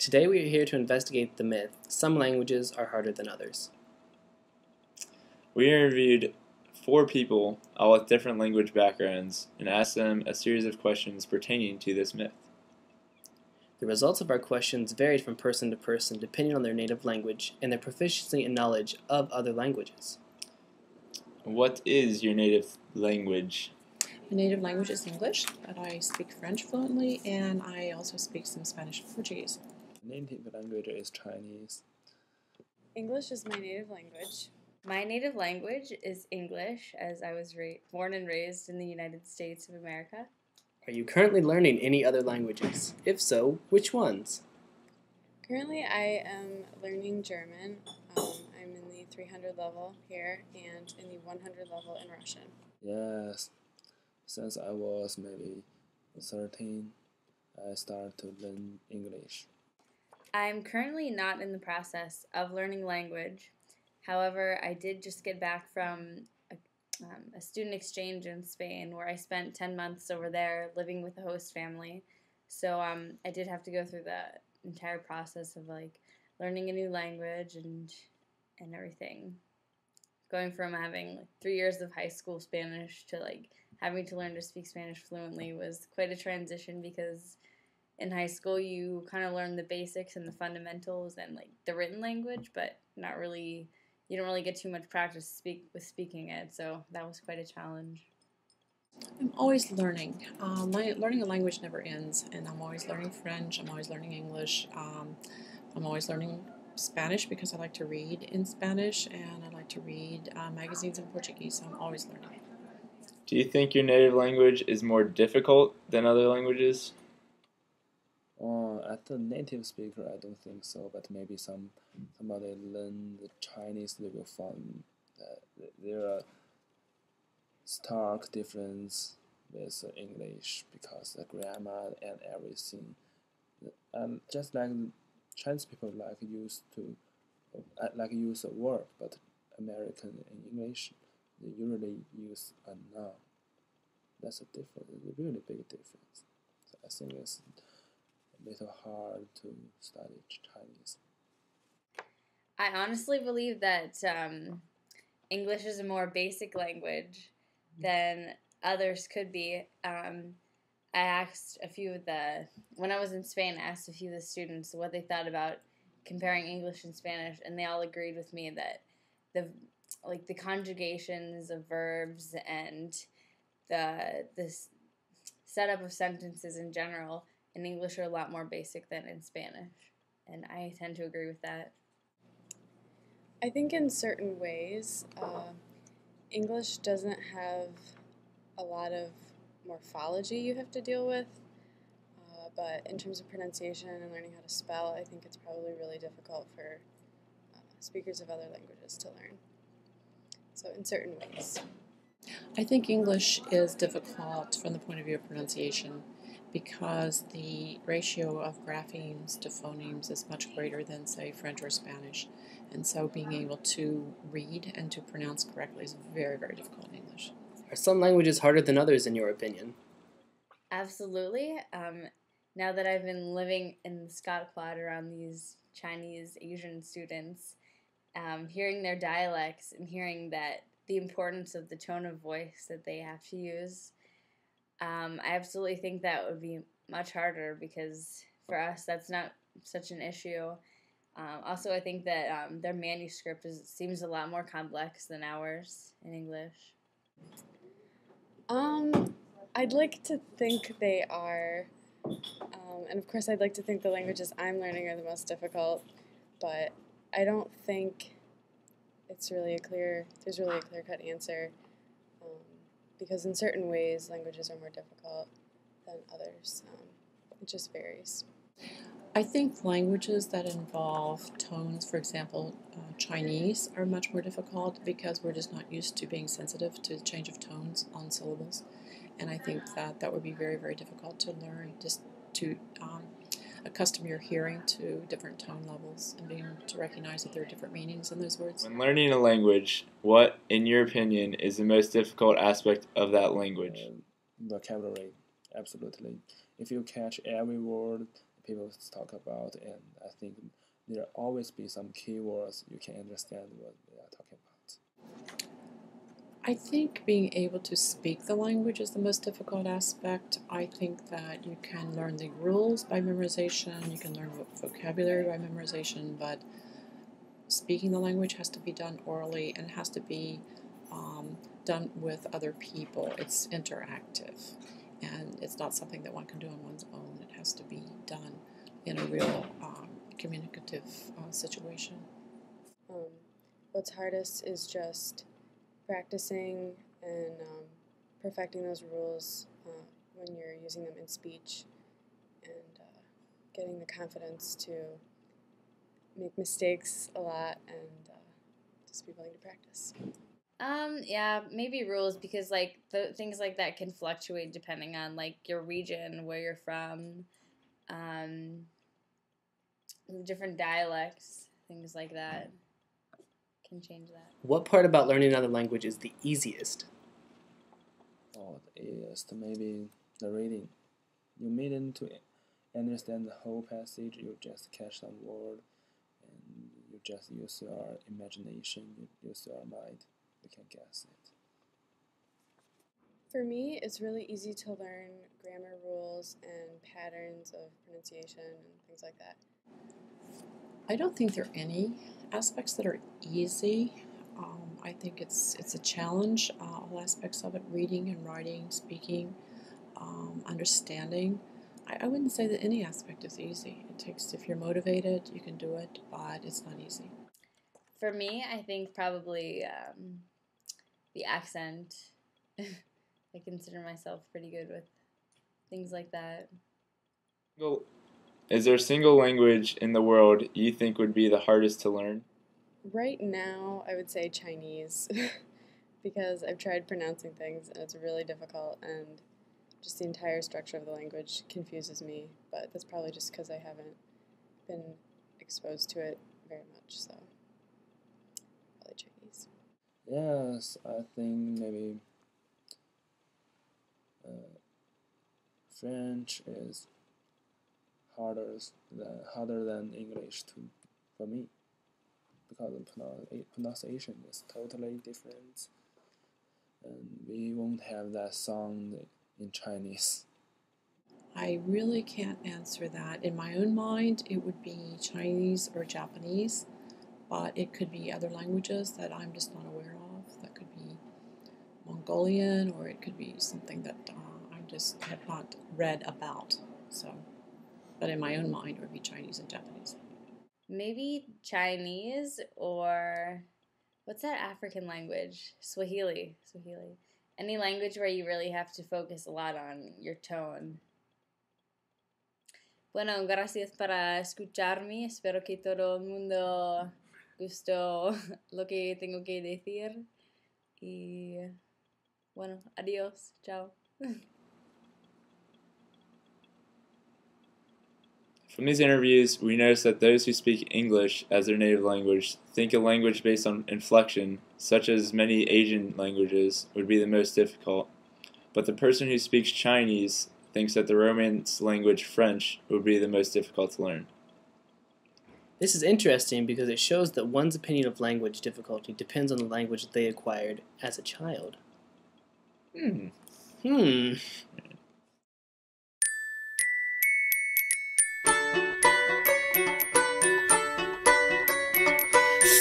Today we are here to investigate the myth, some languages are harder than others. We interviewed 4 people, all with different language backgrounds, and asked them a series of questions pertaining to this myth. The results of our questions varied from person to person depending on their native language and their proficiency and knowledge of other languages. What is your native language? My native language is English, but I speak French fluently, and I also speak some Spanish and Portuguese. Native language is Chinese. English is my native language. My native language is English, as I was born and raised in the United States of America. Are you currently learning any other languages? If so, which ones? Currently, I am learning German. I'm in the 300 level here and in the 100 level in Russian. Yes, since I was maybe 13, I started to learn English. I'm currently not in the process of learning language. However, I did just get back from a student exchange in Spain where I spent 10 months over there living with a host family. So I did have to go through the entire process of learning a new language and everything. Going from having 3 years of high school Spanish to having to learn to speak Spanish fluently was quite a transition, because in high school you kind of learn the basics and the fundamentals and the written language, but you don't really get too much practice with speaking it, so that was quite a challenge. I'm always learning. Learning a language never ends, and I'm always learning French, I'm always learning English, I'm always learning Spanish because I like to read in Spanish, and I like to read magazines in Portuguese, so I'm always learning. Do you think your native language is more difficult than other languages? As a native speaker, I don't think so, but maybe somebody learn the Chinese, they will find that there are stark difference with English because the grammar and everything. And just like Chinese people use a word, but American and English they usually use a noun. That's a really big difference. So I think it's a little hard to study Chinese. I honestly believe that English is a more basic language than others could be. I asked when I was in Spain, I asked a few of the students what they thought about comparing English and Spanish, and they all agreed with me that the conjugations of verbs and the setup of sentences in general in English are a lot more basic than in Spanish, and I tend to agree with that. I think in certain ways, English doesn't have a lot of morphology you have to deal with, but in terms of pronunciation and learning how to spell, I think it's probably really difficult for speakers of other languages to learn. So in certain ways. I think English is difficult from the point of view of pronunciation because the ratio of graphemes to phonemes is much greater than, say, French or Spanish. And so being able to read and to pronounce correctly is very, very difficult in English. Are some languages harder than others in your opinion? Absolutely. Now that I've been living in Scott Quad around these Chinese Asian students, hearing their dialects and hearing that the importance of the tone of voice that they have to use, I absolutely think that would be much harder, because for us that's not such an issue. Also, I think that their manuscript seems a lot more complex than ours in English. I'd like to think they are, and of course I'd like to think the languages I'm learning are the most difficult, but I don't think there's really a clear-cut answer, because in certain ways languages are more difficult than others. It just varies. I think languages that involve tones, for example, Chinese, are much more difficult because we're just not used to being sensitive to the change of tones on syllables. And I think that would be very, very difficult to learn, just to accustom your hearing to different tone levels and being able to recognize that there are different meanings in those words. When learning a language, what, in your opinion, is the most difficult aspect of that language? Vocabulary, absolutely. If you catch every word, people talk about, and I think there always be some keywords you can understand what they are talking about. I think being able to speak the language is the most difficult aspect. I think that you can learn the rules by memorization, you can learn vocabulary by memorization, but speaking the language has to be done orally and has to be done with other people. It's interactive, and it's not something that one can do on one's own. It has to be done in a real communicative situation. What's hardest is just practicing and perfecting those rules when you're using them in speech, and getting the confidence to make mistakes a lot and just be willing to practice. Yeah, maybe rules, because like things like that can fluctuate depending on like your region, where you're from, different dialects, things like that can change that. What part about learning another language is the easiest? Oh, the easiest, maybe the reading. You needn't to understand the whole passage, you just catch some word, and you just use your imagination, you use your mind, you can guess it. For me, it's really easy to learn grammar rules and patterns of pronunciation and things like that. I don't think there are any aspects that are easy. I think it's a challenge, all aspects of it, reading and writing, speaking, understanding. I wouldn't say that any aspect is easy. It takes, if you're motivated, you can do it, but it's not easy. For me, I think probably the accent. I consider myself pretty good with things like that. Is there a single language in the world you think would be the hardest to learn? Right now, I would say Chinese, because I've tried pronouncing things and it's really difficult, and just the entire structure of the language confuses me, but that's probably just because I haven't been exposed to it very much, so probably Chinese. Yes, I think maybe French is harder than English for me, because the pronunciation is totally different, and we won't have that sound in Chinese. I really can't answer that. In my own mind, it would be Chinese or Japanese, but it could be other languages that I'm just not aware of. That could be Mongolian, or it could be something that I just have not read about. So, but in my own mind, it would be Chinese and Japanese. Maybe Chinese, or what's that African language? Swahili. Any language where you really have to focus a lot on your tone. Bueno, gracias para escucharme. Espero que todo el mundo gustó lo que tengo que decir. Y bueno, adiós. Chao. From these interviews, we notice that those who speak English as their native language think a language based on inflection, such as many Asian languages, would be the most difficult. But the person who speaks Chinese thinks that the Romance language French would be the most difficult to learn. This is interesting because it shows that one's opinion of language difficulty depends on the language they acquired as a child.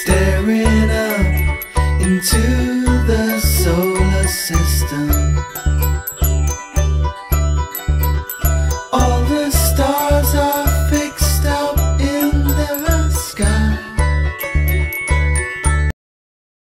Staring